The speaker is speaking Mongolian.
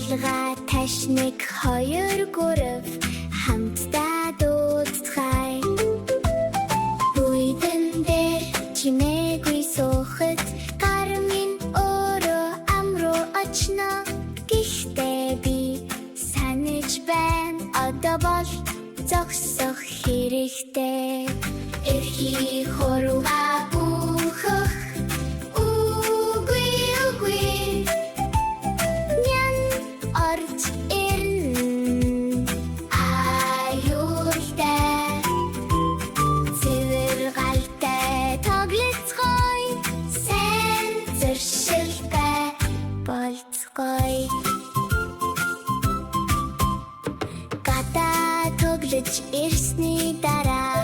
Урилга таш нэг хоёр гурав хамтдаа дуудцгаая. Үйдэн дээр чимээгүй суухад гар минь өөрөө ам руу очно. Гэхдээ би санаж байна одоо бол зогсох хэрэгтэй. Эрхий хурууга бүхөх үгүй үгүй нян орж ирнэ аюултай. Цэвэр галтай тоглоцгой сайн зуршилтай болцгой. Гадаа тоглож ирсний дараа